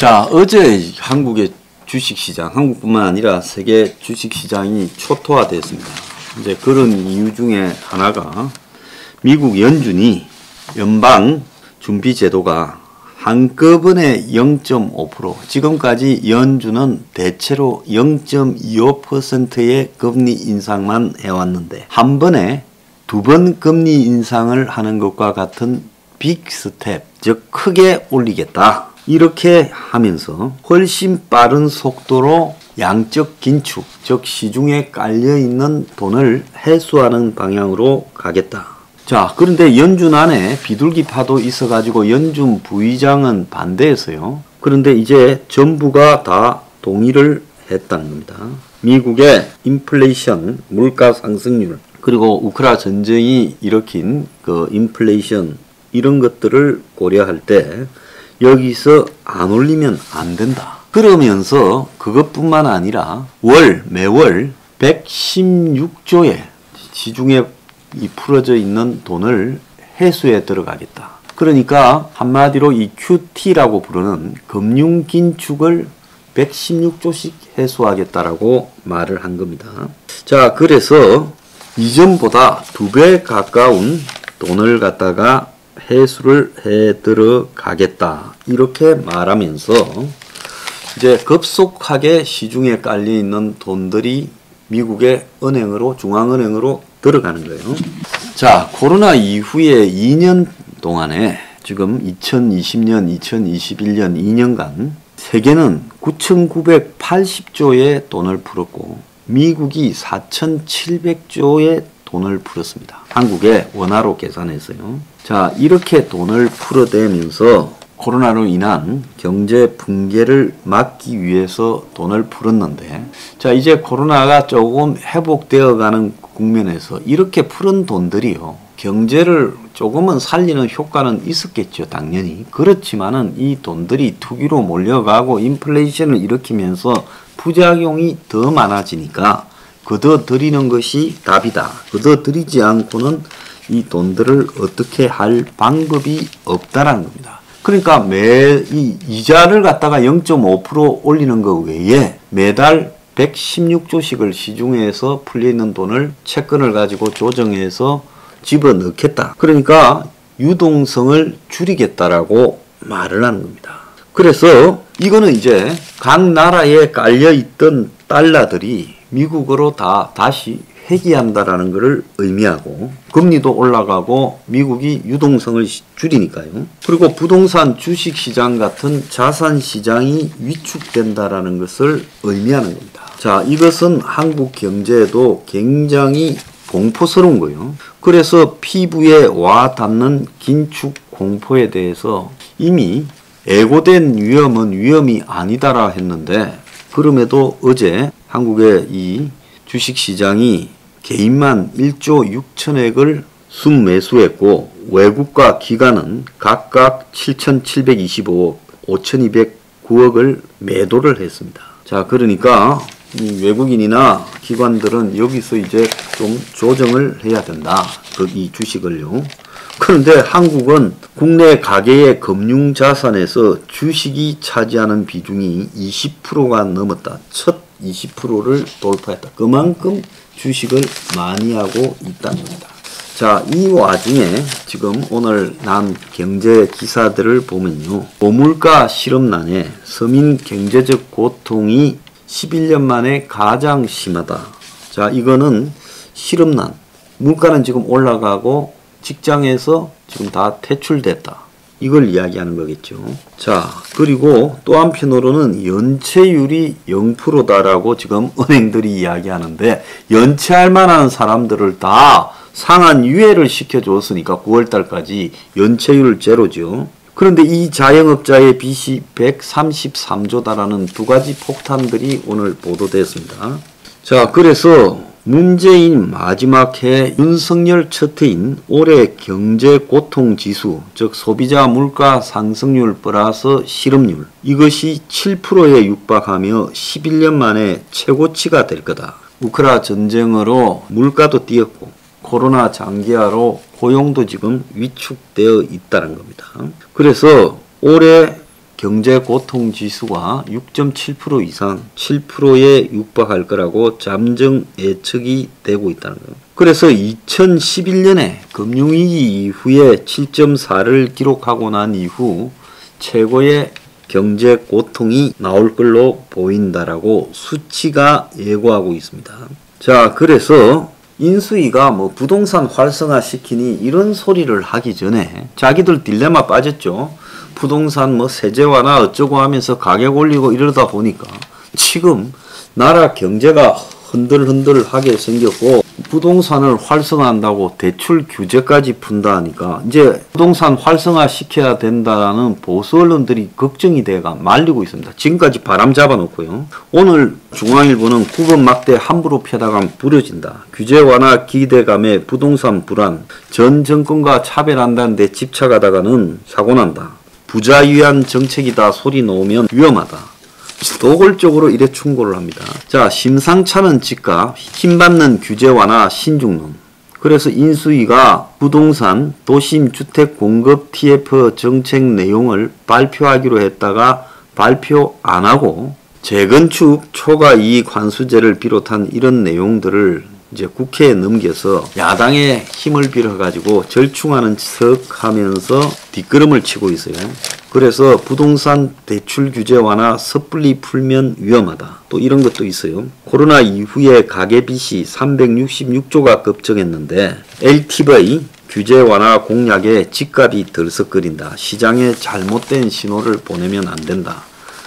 자, 어제 한국의 주식시장, 한국뿐만 아니라 세계 주식시장이 초토화됐습니다. 이제 그런 이유 중에 하나가 미국 연준이 연방 준비제도가 한꺼번에 0.5%, 지금까지 연준은 대체로 0.25%의 금리 인상만 해왔는데 한 번에 두 번 금리 인상을 하는 것과 같은 빅 스텝, 즉 크게 올리겠다. 이렇게 하면서 훨씬 빠른 속도로 양적 긴축, 즉 시중에 깔려있는 돈을 해소하는 방향으로 가겠다. 자, 그런데 연준 안에 비둘기파도 있어가지고 연준 부의장은 반대했어요. 그런데 이제 전부가 다 동의를 했다는 겁니다. 미국의 인플레이션, 물가 상승률, 그리고 우크라 전쟁이 일으킨 그 인플레이션, 이런 것들을 고려할 때 여기서 안 올리면 안 된다. 그러면서 그것뿐만 아니라 매월 116조의 시중에 풀어져 있는 돈을 해소에 들어가겠다. 그러니까 한마디로 이 QT라고 부르는 금융긴축을 116조씩 해소하겠다라고 말을 한 겁니다. 자, 그래서 이전보다 2배 가까운 돈을 갖다가 해소를 해 들어가겠다. 이렇게 말하면서 이제 급속하게 시중에 깔려 있는 돈들이 미국의 은행으로, 중앙은행으로 들어가는 거예요. 자, 코로나 이후에 2년 동안에 지금 2020년, 2021년 2년간 세계는 9,980조의 돈을 풀었고 미국이 4,700조의 돈을 풀었습니다. 한국의 원화로 계산해서요. 자, 이렇게 돈을 풀어대면서 코로나로 인한 경제 붕괴를 막기 위해서 돈을 풀었는데, 자, 이제 코로나가 조금 회복되어 가는 국면에서 이렇게 풀은 돈들이요, 경제를 조금은 살리는 효과는 있었겠죠, 당연히. 그렇지만은 이 돈들이 투기로 몰려가고 인플레이션을 일으키면서 부작용이 더 많아지니까 걷어들이는 것이 답이다. 걷어들이지 않고는 이 돈들을 어떻게 할 방법이 없다라는 겁니다. 그러니까 이 이자를 갖다가 0.5% 올리는 것 외에 매달 116조씩을 시중에서 풀려있는 돈을 채권을 가지고 조정해서 집어넣겠다. 그러니까 유동성을 줄이겠다라고 말을 하는 겁니다. 그래서 이거는 이제 각 나라에 깔려있던 달러들이 미국으로 다시 회귀한다라는 것을 의미하고, 금리도 올라가고 미국이 유동성을 줄이니까요. 그리고 부동산, 주식시장 같은 자산시장이 위축된다라는 것을 의미하는 겁니다. 자, 이것은 한국 경제에도 굉장히 공포스러운 거예요. 그래서 피부에 와 닿는 긴축 공포에 대해서 이미 예고된 위험은 위험이 아니다라 했는데, 그럼에도 어제 한국의 이 주식시장이 개인만 1조 6천억을 순매수했고 외국과 기관은 각각 7,725억, 5,209억을 매도를 했습니다. 자, 그러니까 이 외국인이나 기관들은 여기서 이제 좀 조정을 해야 된다. 이 주식을요. 그런데 한국은 국내 가계의 금융자산에서 주식이 차지하는 비중이 20%가 넘었다. 첫 20%를 돌파했다. 그만큼 주식을 많이 하고 있다는 겁니다. 자, 이 와중에 지금 오늘 난 경제 기사들을 보면요, 고물가 실업난에 서민 경제적 고통이 11년 만에 가장 심하다. 자, 이거는 실업난, 물가는 지금 올라가고 직장에서 지금 다 퇴출됐다. 이걸 이야기하는 거겠죠. 자, 그리고 또 한편으로는 연체율이 0%다라고 지금 은행들이 이야기하는데, 연체할 만한 사람들을 다 상한 유예를 시켜줬으니까 9월달까지 연체율 제로죠. 그런데 이 자영업자의 빚이 133조다라는 두 가지 폭탄들이 오늘 보도됐습니다. 자, 그래서 문재인 마지막 해, 윤석열 첫 해인 올해 경제 고통 지수, 즉 소비자 물가 상승률 플러스 실업률, 이것이 7%에 육박하며 11년 만에 최고치가 될 거다. 우크라 전쟁으로 물가도 뛰었고 코로나 장기화로 고용도 지금 위축되어 있다는 겁니다. 그래서 올해 경제 고통 지수가 6.7% 이상 7%에 육박할 거라고 잠정 예측이 되고 있다는 거예요. 그래서 2011년에 금융위기 이후에 7.4를 기록하고 난 이후 최고의 경제 고통이 나올 걸로 보인다라고 수치가 예고하고 있습니다. 자, 그래서 인수위가 뭐 부동산 활성화 시키니 이런 소리를 하기 전에 자기들 딜레마 빠졌죠. 부동산 뭐 세제 완화 어쩌고 하면서 가격 올리고 이러다 보니까 지금 나라 경제가 흔들흔들하게 생겼고 부동산을 활성화한다고 대출 규제까지 푼다 하니까 이제 부동산 활성화 시켜야 된다는 보수 언론들이 걱정이 돼가 말리고 있습니다. 지금까지 바람 잡아놓고요. 오늘 중앙일보는 9번 막대 함부로 펴다가 부러진다. 규제 완화 기대감에 부동산 불안. 전 정권과 차별한다는데 집착하다가는 사고난다. 부자 위한 정책이다 소리 놓으면 위험하다. 노골적으로 이래 충고를 합니다. 자, 심상찮은 집값, 힘받는 규제 완화 신중론. 그래서 인수위가 부동산 도심 주택 공급 TF 정책 내용을 발표하기로 했다가 발표 안 하고 재건축 초과 이익 환수제를 비롯한 이런 내용들을 이제 국회에 넘겨서 야당의 힘을 빌어가지고 절충하는 척 하면서 뒷걸음을 치고 있어요. 그래서 부동산 대출 규제 완화 섣불리 풀면 위험하다. 또 이런 것도 있어요. 코로나 이후에 가계빚이 366조가 급증했는데 LTV 규제 완화 공약에 집값이 들썩거린다. 시장에 잘못된 신호를 보내면 안 된다.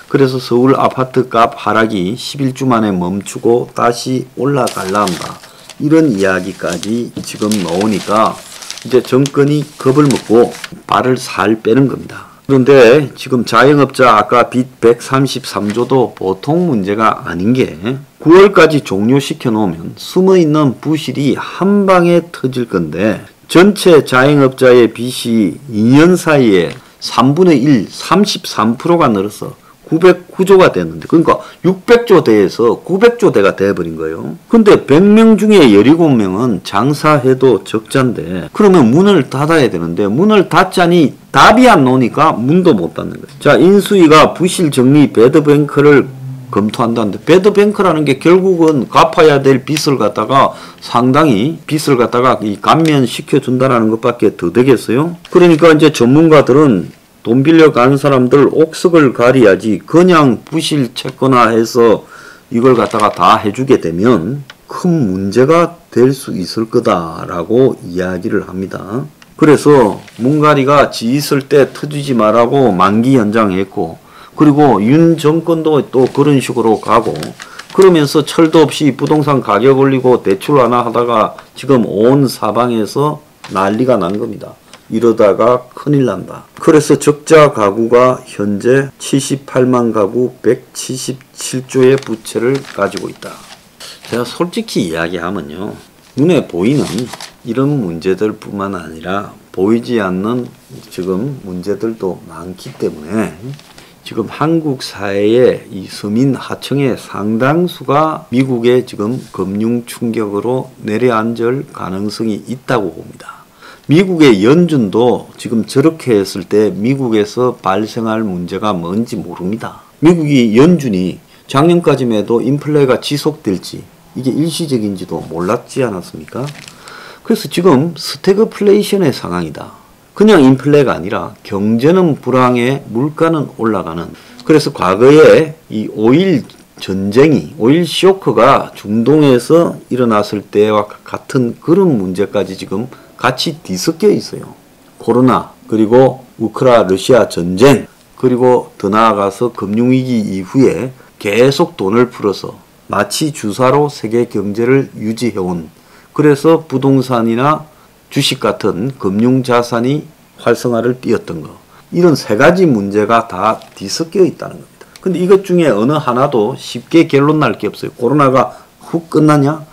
그래서 서울 아파트 값 하락이 11주 만에 멈추고 다시 올라갈라 한다. 이런 이야기까지 지금 나오니까 이제 정권이 겁을 먹고 발을 살 빼는 겁니다. 그런데 지금 자영업자 아까 빚 133조도 보통 문제가 아닌 게 9월까지 종료시켜 놓으면 숨어있는 부실이 한 방에 터질 건데 전체 자영업자의 빚이 2년 사이에 3분의 1, 33%가 늘어서 909조가 됐는데 그러니까 600조 대에서 900조 대가 돼버린 거예요. 근데 100명 중에 17명은 장사해도 적자인데 그러면 문을 닫아야 되는데 문을 닫자니 답이 안 나오니까 문도 못 닫는 거예요. 자, 인수위가 부실 정리 배드뱅크를 검토한다는데 배드뱅크라는 게 결국은 갚아야 될 빚을 갖다가 상당히 빚을 갖다가 이 감면시켜준다는 것밖에 더 되겠어요? 그러니까 이제 전문가들은 돈 빌려 가는 사람들 옥석을 가려야지 그냥 부실 채거나 해서 이걸 갖다가 다 해주게 되면 큰 문제가 될 수 있을 거다라고 이야기를 합니다. 그래서 문가리가 지 있을 때 터지지 말라고 만기 연장했고 그리고 윤 정권도 또 그런 식으로 가고 그러면서 철도 없이 부동산 가격 올리고 대출 하나 하다가 지금 온 사방에서 난리가 난 겁니다. 이러다가 큰일 난다. 그래서 적자 가구가 현재 78만 가구 177조의 부채를 가지고 있다. 제가 솔직히 이야기하면요. 눈에 보이는 이런 문제들 뿐만 아니라 보이지 않는 지금 문제들도 많기 때문에 지금 한국 사회의 이 서민 하층의 상당수가 미국의 지금 금융 충격으로 내려앉을 가능성이 있다고 봅니다. 미국의 연준도 지금 저렇게 했을 때 미국에서 발생할 문제가 뭔지 모릅니다. 미국이 연준이 작년까지만 해도 인플레가 지속될지 이게 일시적인지도 몰랐지 않았습니까? 그래서 지금 스태그플레이션의 상황이다. 그냥 인플레가 아니라 경제는 불황에 물가는 올라가는. 그래서 과거에 이 오일 전쟁이 오일 쇼크가 중동에서 일어났을 때와 같은 그런 문제까지 지금 같이 뒤섞여 있어요. 코로나 그리고 러시아 전쟁 그리고 더 나아가서 금융위기 이후에 계속 돈을 풀어서 마치 주사로 세계 경제를 유지해온 그래서 부동산이나 주식 같은 금융자산이 활성화를 띄었던 거 이런 세 가지 문제가 다 뒤섞여 있다는 겁니다. 근데 이것 중에 어느 하나도 쉽게 결론 날 게 없어요. 코로나가 훅 끝나냐?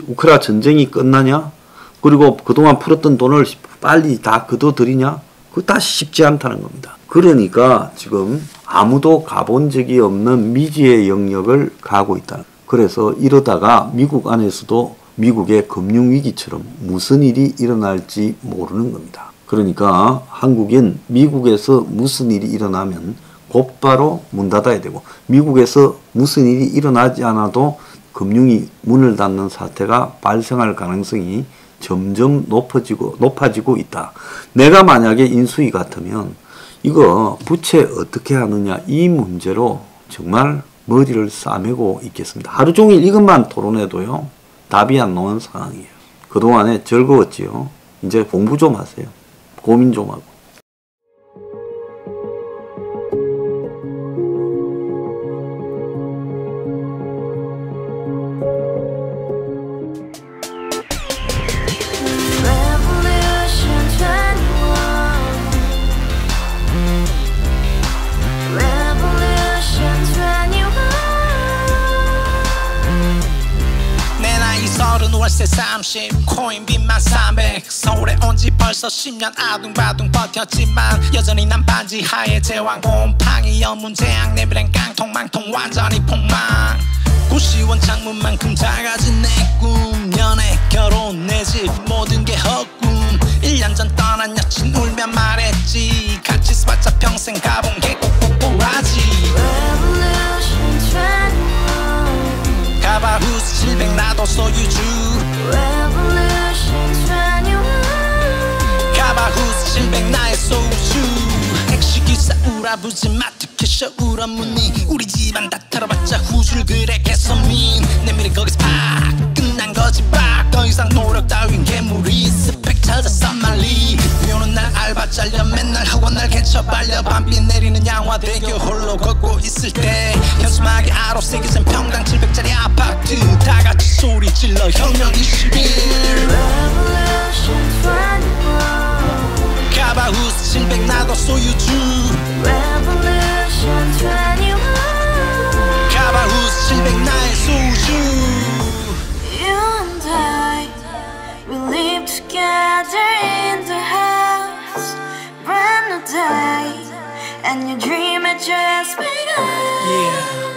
우크라이나 전쟁이 끝나냐? 그리고 그동안 풀었던 돈을 빨리 다 거둬들이냐? 그거 다 쉽지 않다는 겁니다. 그러니까 지금 아무도 가본 적이 없는 미지의 영역을 가고 있다는 거예요. 그래서 이러다가 미국 안에서도 미국의 금융위기처럼 무슨 일이 일어날지 모르는 겁니다. 그러니까 한국인 미국에서 무슨 일이 일어나면 곧바로 문 닫아야 되고, 미국에서 무슨 일이 일어나지 않아도 금융이 문을 닫는 사태가 발생할 가능성이 점점 높아지고 있다. 내가 만약에 인수위 같으면 이거 부채 어떻게 하느냐, 이 문제로 정말 머리를 싸매고 있겠습니다. 하루 종일 이것만 토론해도요, 답이 안 나오는 상황이에요. 그동안에 즐거웠지요. 이제 공부 좀 하세요. 고민 좀 하고. 월세 30 코인 빚만 300 서울에 온 지 벌써 10년 아둥바둥 버텼지만 여전히 난 반지 하에 제왕 곰팡이 연문제약 내비랭 깡통 망통 완전히 폭망 고시원 창문만큼 작아진 내 꿈 연애 결혼 내 집 모든 게 헛꿈 1년 전 떠난 여친 울며 말했지 같이 살자 평생 가본 게 꼭꼭꼭하지 가바후스 700 나도 소유주 가바후스 700 나의 소주 택시기사 우라부지 마트 캐셔 울어무니 우리 집안 다 털어봤자 후줄 그래 개선민 내밀이 거기서 팍 끝난 거지 팍 더 이상 노력 따윈 괴물이 스펙 찾아서 말리 비오는 날 알바 잘려 맨날 학원 날 개쳐 발려 밤비 내리는 양화대교 홀로 걷고 있을 때 현수막에 아로 새겨진 평당 700짜리 아파트 다같이 소리 질러 혁명 21 가바후스 700 나도 소유주 가바후스 700 나의 소주 Together in the house, brand new day, and your dream had just begun. Yeah.